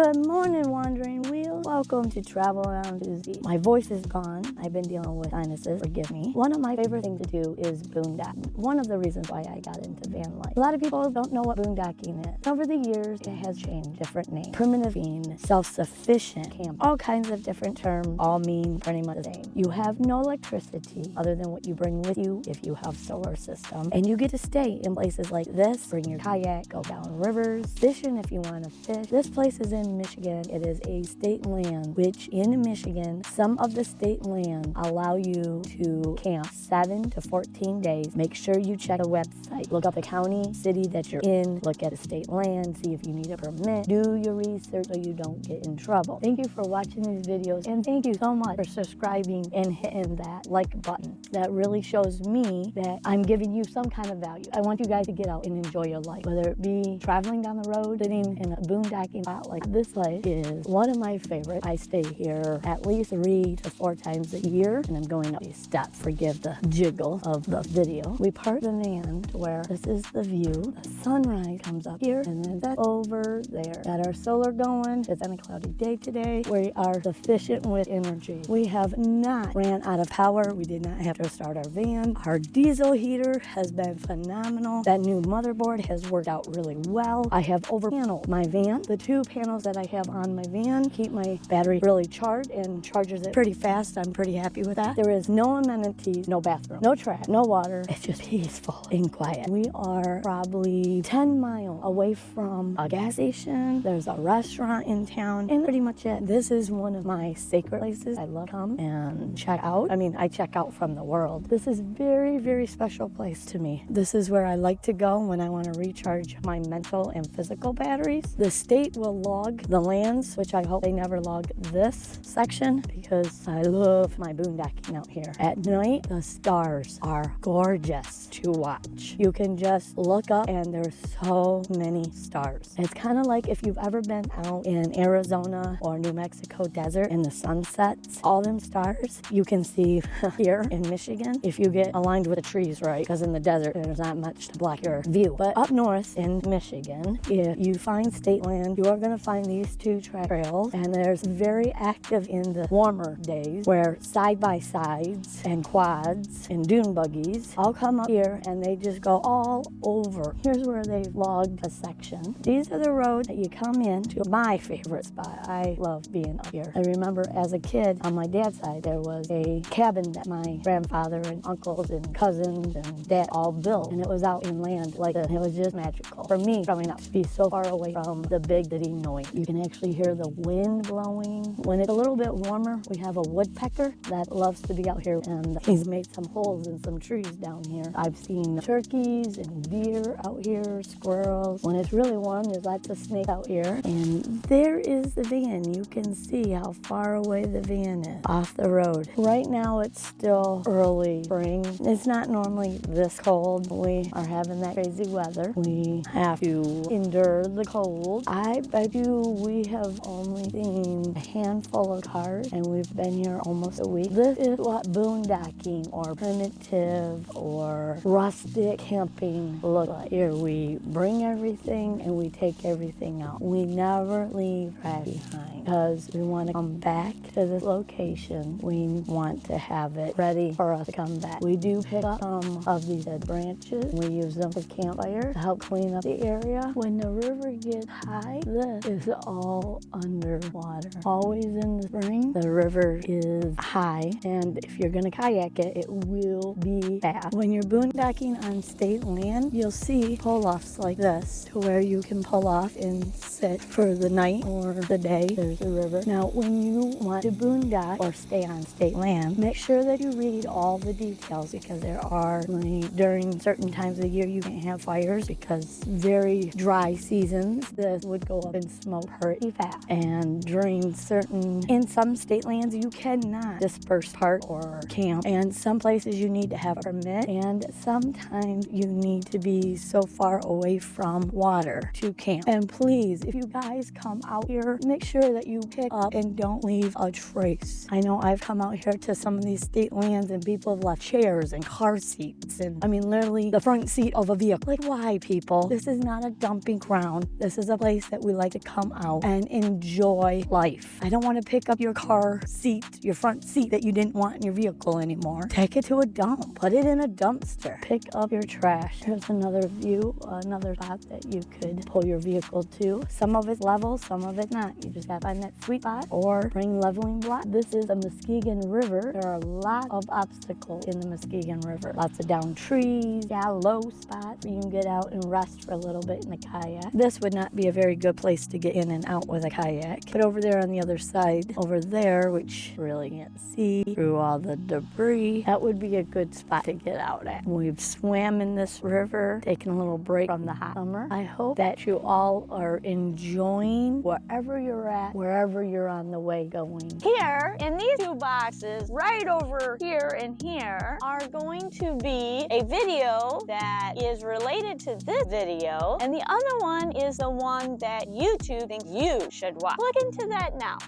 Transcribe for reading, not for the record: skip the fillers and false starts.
Good morning, Wandering Wheels. Welcome to Travel Around Tuesday. My voice is gone. I've been dealing with sinuses, forgive me. One of my favorite things to do is boondocking. One of the reasons why I got into van life. A lot of people don't know what boondocking is. Over the years, it has changed different names. Primitive being, self-sufficient, camp, all kinds of different terms, all mean pretty much the same. You have no electricity other than what you bring with you if you have solar system. And you get to stay in places like this, bring your kayak, go down rivers, fishing if you want to fish. This place is in Michigan. It is a state land, which in Michigan, some of the state land allow you to camp 7 to 14 days. Make sure you check the website. Look up the county, city that you're in, look at the state land, see if you need a permit, do your research so you don't get in trouble. Thank you for watching these videos, and thank you so much for subscribing and hitting that like button. That really shows me that I'm giving you some kind of value. I want you guys to get out and enjoy your life, whether it be traveling down the road, sitting in a boondocking spot like this place is one of my favorites. I stay here at least 3 to 4 times a year, and I'm going up these steps. Forgive the jiggle of the video. We park the van to where this is the view. The sunrise comes up here, and then that's over there. Got our solar going. It's on a cloudy day today. We are sufficient with energy. We have not ran out of power. We did not have to start our van. Our diesel heater has been phenomenal. That new motherboard has worked out really well. I have over-paneled my van. The 2 panels that I have on my van keep my battery really charged and charges it pretty fast. I'm pretty happy with that. There is no amenities, no bathroom, no trash, no water. It's just peaceful and quiet. We are probably 10 miles away from a gas station. There's a restaurant in town, and pretty much it. This is one of my sacred places. I love to come and check out. I mean, I check out from the world. This is very, very special place to me. This is where I like to go when I want to recharge my mental and physical batteries. The state will log the lands, which I hope they never log this section because I love my boondocking out here. At night, the stars are gorgeous to watch. You can just look up and there's so many stars. It's kind of like if you've ever been out in Arizona or New Mexico desert in the sunsets, all them stars you can see here in Michigan if you get aligned with the trees right, because in the desert there's not much to block your view. But up north in Michigan, if you find state land, you are going to find these 2 trails, and there's very active in the warmer days where side-by-sides and quads and dune buggies all come up here and they just go all over. Here's where they've logged a section. These are the roads that you come in to my favorite spot. I love being up here. I remember as a kid on my dad's side, there was a cabin that my grandfather and uncles and cousins and dad all built, and it was out in land like this. It was just magical. For me, growing up, to be so far away from the big city noise. You can actually hear the wind blowing. When it's a little bit warmer, we have a woodpecker that loves to be out here, and he's made some holes in some trees down here. I've seen turkeys and deer out here, squirrels. When it's really warm, there's lots of snakes out here. And there is the van. You can see how far away the van is off the road. Right now, it's still early spring. It's not normally this cold. We are having that crazy weather. We have to endure the cold. I bet you we have only seen a handful of cars, and we've been here almost a week. This is what boondocking or primitive or rustic camping look like. Here we bring everything and we take everything out. We never leave trash behind because we want to come back to this location. We want to have it ready for us to come back. We do pick up some of these dead branches. We use them for campfire to help clean up the area. When the river gets high, this is all underwater. Always in the spring, the river is high, and if you're going to kayak it, it will be fast. When you're boondocking on state land, you'll see pull-offs like this to where you can pull off and sit for the night or the day. There's a river. Now, when you want to boondock or stay on state land, make sure that you read all the details, because there are, during certain times of the year, you can't have fires because very dry seasons, this would go up in smoke pretty fast. And in some state lands, you cannot disperse, park, or camp. And some places you need to have a permit. And sometimes you need to be so far away from water to camp. And please, if you guys come out here, make sure that you pick up and don't leave a trace. I know I've come out here to some of these state lands and people have left chairs and car seats and, I mean, literally the front seat of a vehicle. Like, why, people? This is not a dumping ground. This is a place that we like to come out and enjoy life. I don't want to pick up your car seat, your front seat that you didn't want in your vehicle anymore. Take it to a dump. Put it in a dumpster. Pick up your trash. Here's another view, another spot that you could pull your vehicle to. Some of it's level, some of it not. You just have to find that sweet spot or bring leveling block. This is a Muskegon River. There are a lot of obstacles in the Muskegon River. Lots of down trees, low spots where you can get out and rest for a little bit in a kayak. This would not be a very good place to get in and out with a kayak. But over there on the other side, over there, which you really can't see through all the debris, that would be a good spot to get out at. We've swam in this river, taken a little break from the hot summer. I hope that you all are enjoying wherever you're at, wherever you're on the way going. Here, in these two boxes, right over here and here, are going to be a video that is related to this video, and the other one is the one that YouTube thinks you should watch. Look into that now.